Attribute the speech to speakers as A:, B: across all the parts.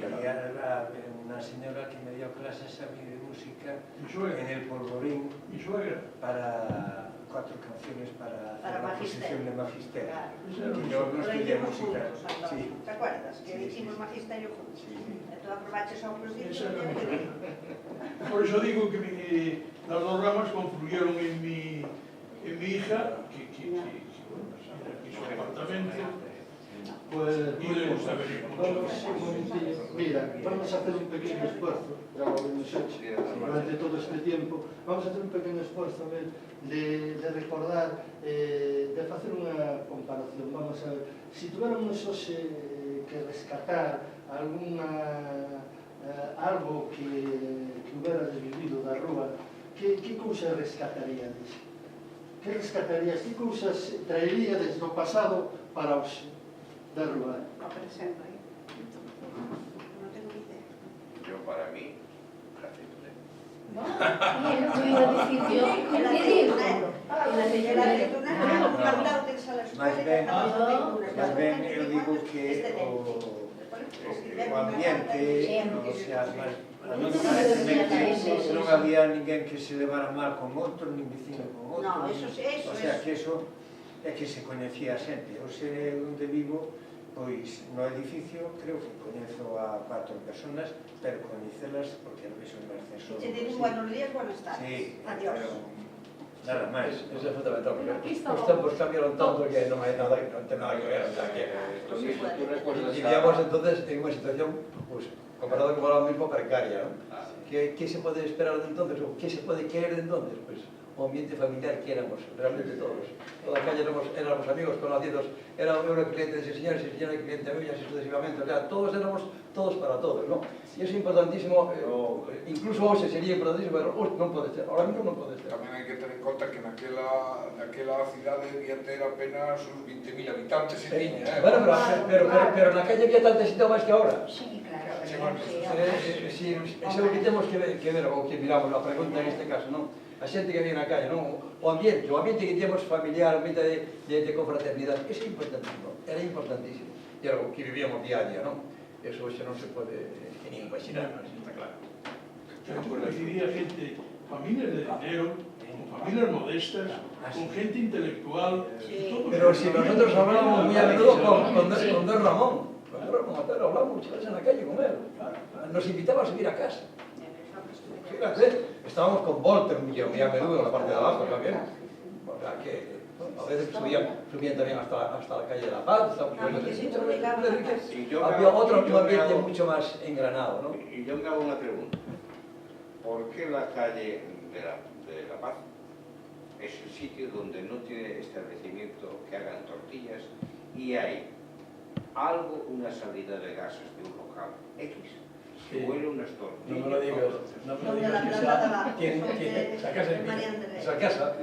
A: había una señora que me dio clases a mí de música en el Polvorín para 4 canciones para hacer la posición de magisterio. Y yo no estudié música.
B: ¿Te acuerdas? Que hicimos magisterio juntos. Tú aprobaches a otros días.
C: Por eso digo que las dos ramas confluyeron en mi hija, que su departamento,
D: Pues,
C: podemos saber
D: mira, vamos a hacer un pequeño esfuerzo, durante todo este tiempo, vamos a hacer un pequeño esfuerzo de recordar, de hacer una comparación. Vamos a ver, si tuviéramos que rescatar algo que hubiera vivido da rúa, que cousa rescataríades? Que rescatarías? Que cousas traeríades do pasado para hoxe da rúa?
B: Para presente. No tengo ni idea.
E: Yo, para mí, la aceituna.
A: Más ben, eu digo que o ambiente, o sea, a mí me parece que non había ninguén que se levara mal con outro, nin vecino con outro.
B: No, eso
A: O sea, que eso é que se coñecía a xente. Eu sei onde vivo, pois no edificio creo que coñezo a 4 personas, pero coñecelas porque non son no ascensor.
B: Si te digo buenos días, buenas tardes.
A: Sí,
B: Adiós.
A: Nada máis.
F: Eso é fundamental, porque os tempos cambiaron tanto que non hai nada, non ten nada que ver. O sea, que vivíamos entonces en unha situación, pues, comparado con ahora mismo, precaria, ¿no? ¿Qué se puede esperar de entonces? ¿O qué se puede querer de entonces? Pues un ambiente familiar que éramos, realmente todos. Toda la calle éramos amigos, conocidos, era uno cliente de ese señor cliente mío, y así sucesivamente. O sea, todos éramos todos para todos, ¿no? Y eso es importantísimo, incluso hoxe sería importantísimo, pero non pode ser, ahora mismo non pode ser.
E: Tamén hai que ter en conta que naquela cidade debía ter apenas uns 20.000 habitantes e tiña,
F: Bueno, pero na calle había tanta xente máis que ahora.
B: Sí, claro.
F: Eso é o que temos que ver, ou que miramos, a pregunta en este caso, non? A xente que vive na calle, non? O ambiente que temos familiar, o ambiente de confraternidade, eso é importantísimo, era importantísimo. E era o que vivíamos día a día, non? Eso hoxe non se pode ni imaginar, non? Eso está claro.
C: coincidía gente, familias de dinero, con familias modestas, con gente intelectual.
F: Pero si nosotros hablábamos muy a menudo con don Ramón, hablamos muchas veces en la calle con él, nos invitaba a subir a casa. Fíjate, estábamos con Volter muy a menudo en la parte de abajo también. O sea que a veces subían también hasta la calle de la Paz. Había otro ambiente mucho más engranado, ¿no?
E: Y yo me hago una pregunta. ¿Por qué la calle de la Paz es el sitio donde no tiene establecimiento que hagan tortillas y hay algo, una salida de gases de un local X? Que huele unas tortillas.
F: No me lo digas, que esa casa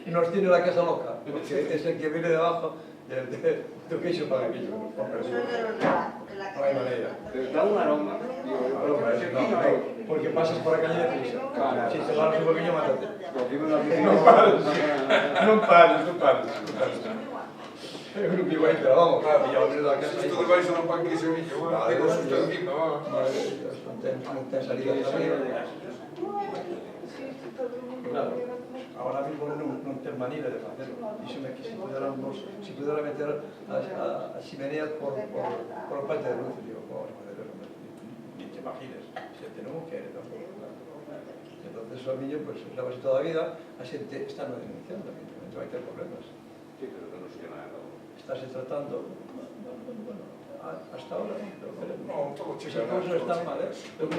F: nos tiene la casa loca, porque es el que viene debajo del queixo para aquello. No hay manera.
E: Pero da un aroma.
F: No, porque pasas por la calle de prisa. Si te paras un poquillo, mátate. No pares. Es un igual, pero vamos,
E: Esto de vais a un pan que se vive, tengo susto encima, vamos.
F: Non ten salida tamén. Claro, ahora mismo non ten manera de facelo. Díxome que se pudera meter a chimenea por parte de luz, digo, vamos a facer eso, ni te imagines, se tenemos que entonces o niño, pues, levase toda a vida, a xente está na denunciación tamén vai ter problemas.
E: Sí, pero no nos queda nada.
F: Estáse tratando, bueno, hasta ahora,
E: No, todo
F: esas cosas están mal, porque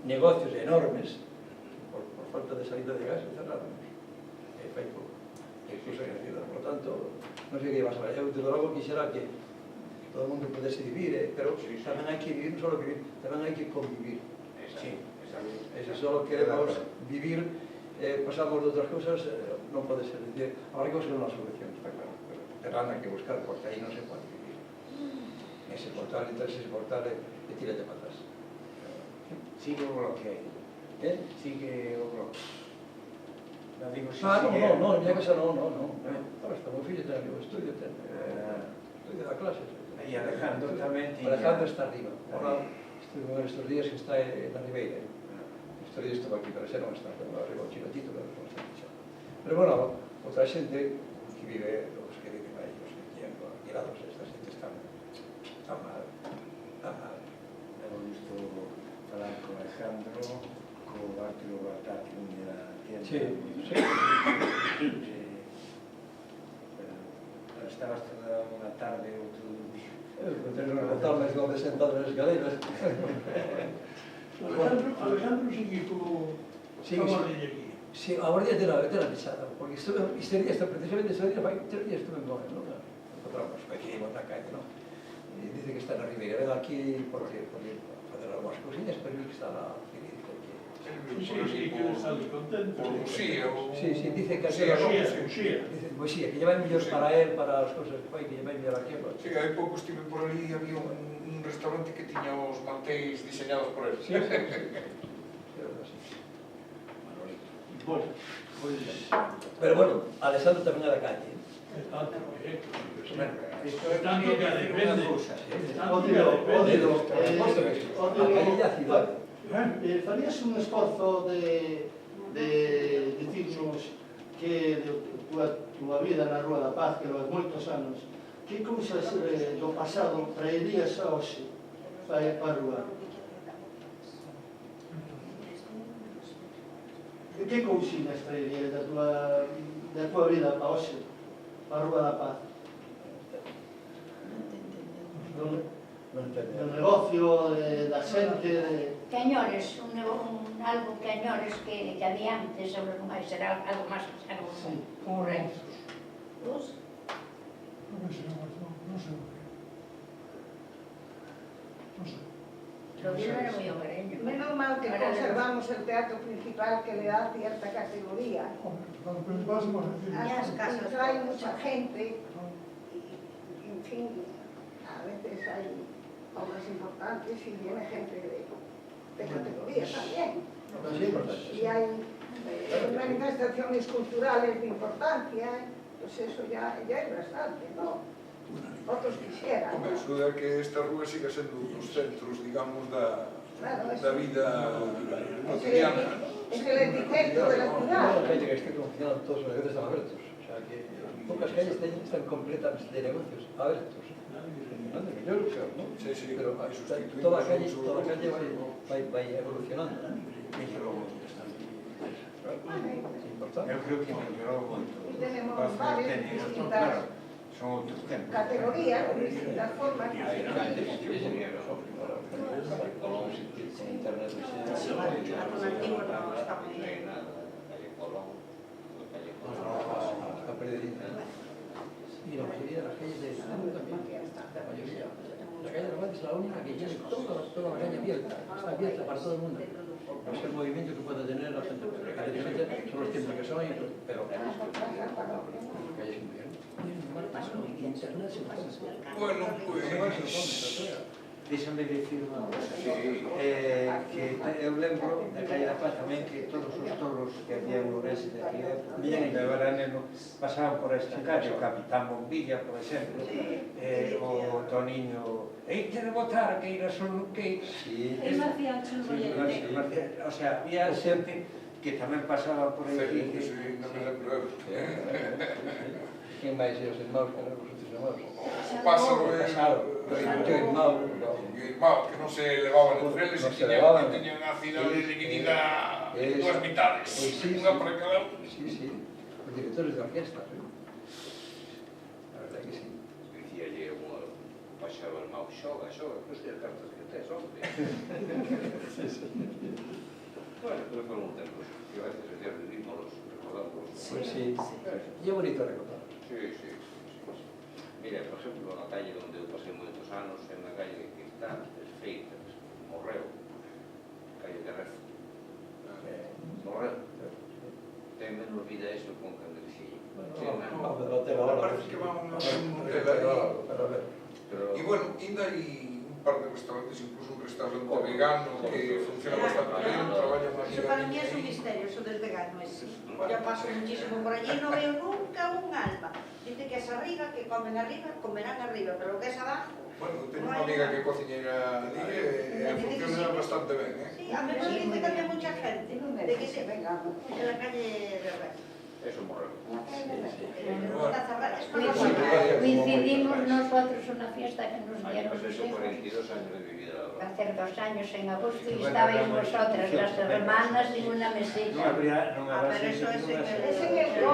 F: negocios enormes, por falta de salida de gas, cerraron. Fai pouco. Por lo tanto, non sei que vas a ver. Eu, desde logo, quixera que todo o mundo pudese vivir, pero tamén hai que vivir, non só vivir, tamén hai que convivir. Sí, se só queremos vivir, pasamos de outras cousas, non pode ser. Ahora hai que buscar unha solución, está claro. Terrán hai que buscar, porque aí non se pode vivir. Ese portal, entonces ese portal e tírate para atrás.
A: Sigue o bloque aí. Sigue o bloque. Non digo se sigue...
F: No, en minha casa non. Está meu fillo ten o estudio da clase.
A: E Alejandro tamén tiña...
F: Alejandro está arriba. Ahora estuve estes días que está na Ribeira. Estes días estuve aquí, pero xa non está, pero arriba o chiratito, pero non está aquí xa. Pero bueno, outra xente que vive, os que viven aí, os que tienen alquilados, esta xente está mal, está mal.
A: Hemos visto falar con Alejandro, con Arturo Batati, un da tienda.
F: Sí, sí.
A: Estabas toda unha tarde ou todo un día.
F: Tengo que contarme donde sentado nas escaleras.
C: Alejandro sigue como guardia aquí.
F: Sí, a guardia de la pisada, porque este día, precisamente este día, 3 días estuve en Gómez, ¿no? Encontramos aquí en la calle, ¿no? Y dice que está en la Ribeira, ven aquí porque hacer algunas cosillas, pero vi que está la jurídica aquí.
C: Sí, que está contento.
G: Por Lucía ou...
F: Sí, dice que Poesía, que lleva mellor para él, para as cousas que fai, que lleva mellor aquí.
G: Sí, hai pouco estive por ali e había un restaurante que tiña os mantéis diseñados por él.
F: Sí.
C: Bueno, pues...
F: Pero bueno, Alessandro tamén é da calle.
C: Tanto que
A: Tanto
C: que depende.
D: Farías un esforzo de decirnos que de túa vida na Rúa da Paz, que levas moitos anos, que cousas do pasado traerías a hoxe para a Rúa? Que cousinas traerías da túa vida para hoxe, para a Rúa da Paz? Do negocio, da xente...
B: Cañores, algo cañores que había antes, sobre non vai ser algo máis, algo como Renzos. Lo mismo era moi hogareño.
H: Menos mal que conservamos el teatro principal que le da cierta categoría. Hay mucha gente y, en fin, a veces hay obras importantes y viene gente de categoría también. Y hay manifestaciones culturales de importancia, pues eso ya es bastante, ¿no? Otros quisieran.
G: Hombre, eso é que esta rúa siga sendo un dos centros, digamos, da vida cotidiana.
H: Es el epicentro de la ciudad.
F: No, calle que esté funcionando, todos los negocios están abiertos. O sea, que pocas calles están completas de negocios abiertos. Yo lo creo, ¿no?
G: Sí, sí,
F: pero toda calle va evolucionando.
A: Eu creo que mellorou moito.
H: Tenemos varias distintas categorías, distintas formas.
F: Y la mayoría de las calles de Estambul también, la mayoría. La calle de Rabat es la única que tiene toda la calle abierta, está abierta para todo el mundo. No es el movimiento que puede tener la gente, porque evidentemente son los tiempos que son, pero la calle es muy bien.
G: Bueno, pues...
A: Déxame dicir unha cosa, que eu lembro da calle da Paz tamén que todos os toros que había en Ourense de aquella época de veraneno pasaban por esta calle, o Capitán Bombilla, por exemplo, o Toniño, eite de botar, que iras son Luqueiras.
B: El Marcial Chulbollete.
A: O sea, había xente que tamén pasaba por aí.
G: Sí, non me lembro.
F: ¿Quién vai ser os irmãos que non os outros irmãos?
G: Pásalo Guimao, que non se levaban entre eles, e tiñan a cidade dividida en dúas mitades, unha para cada un.
F: Sí, os directores de orquesta, la verdad que sí.
E: Dicía lle pasaba el mau xoga, non sei as cartas que tes, hombre. Bueno, pero foron un tempo, que a veces os días vivimos recordándolos.
F: Pues sí, y es bonito recordar.
E: Sí. Mira, por exemplo, na calle onde eu pasei moitos anos, é unha calle que está desfeita, morreu, calle de Rezo. Morreu. Ten menos vida eso con Candelcillo.
G: Parece que va un hotel aí. E, bueno, ainda hai un par de restaurantes, incluso un restaurante vegano que funciona bastante bien, trabaja una
I: Eso para mí es un misterio, eso del vegano. Yo paso muchísimo por allí, no veo nunca un alma. Dice que es arriba, que comen arriba, comerán arriba, pero lo que es abajo...
G: Bueno, tengo una amiga que cocinera allí y funciona bastante bien, ¿eh?
I: Sí, a mí me dice también mucha gente, de que se venga en la calle de Rey.
E: Eso morre.
B: Coincidimos nosotros una fiesta que nos dieron
E: Pues
B: los
E: eso,
B: hijos.
E: 42 años de mi vida.
B: Hace 2 años en agosto y estabais vosotras, las hermanas, en una mesita.
I: Pero eso es en el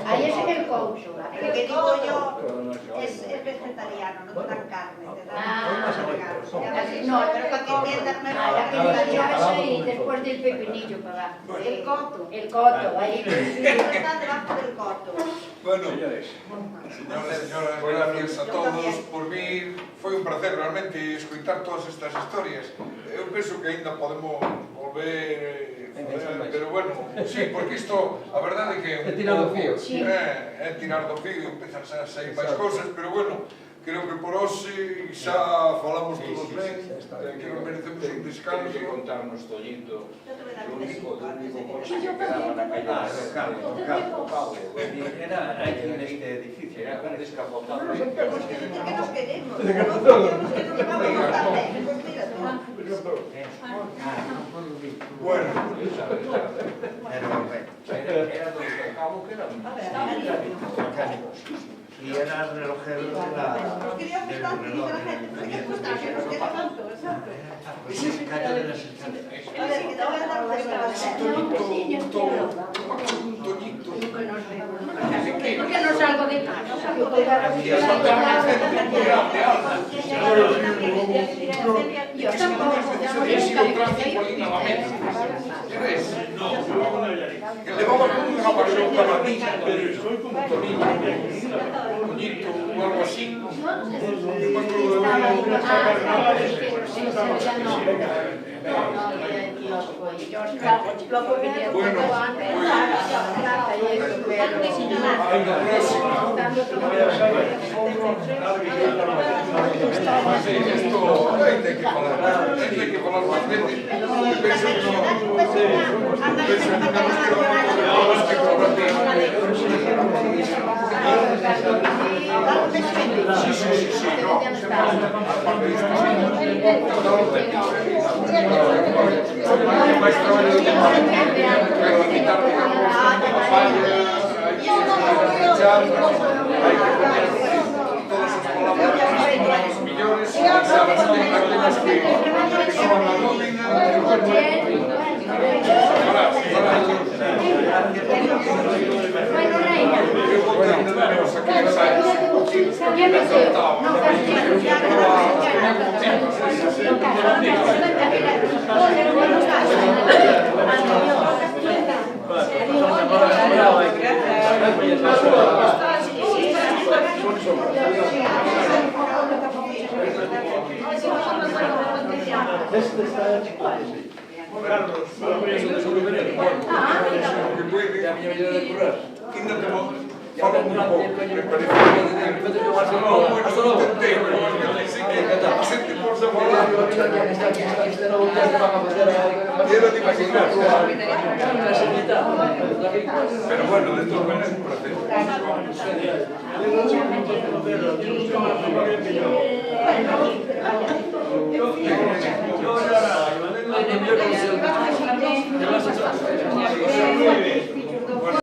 B: Ahí es en el Coucho.
I: Lo que digo yo es vegetariano, no te dan carne, te dan
B: No,
I: pero para que entiendan mejor.
B: la pizza y después del pepinillo para abajo.
I: El coto.
B: El coto, ahí.
I: Está debajo del coto.
G: Bueno, señores, gracias a todos por vir. Foi un placer realmente escoitar todas estas historias. Eu penso que ainda podemos volver, pero bueno, sí, porque isto, a verdade é que
F: é tirar do fío.
G: É tirar do fío, empezan a sair máis cosas, pero bueno, creo que por hoxe xa falamos todos ben, que nos merecemos un descanso.
E: Tengo que contarnos Toñito,
I: el
E: único coche que quedaba na calle.
A: Era aquí en este edificio.
E: Era un descapotado.
I: Tenemos que decir que nos queremos, que nos vamos a montar bien, pues mira tú.
G: Bueno,
E: Era do cabo que era
A: Mecánicos. Y era relojero de la...
I: Nos queríamos tanto, dice la gente, no sé qué cuesta, que nos queda tanto, exacto.
A: Calle de las escaleras.
I: A ver, que te voy a dar un
G: Toñito.
B: ¿Por qué no salgo de casa? Yo tampoco.
G: tráfico ali na Alameda. ¿Quieres? No. Que le vamos a poner una pasión para la niña. Toñito o algo así. Pero bueno, de todas maneras es un proceso.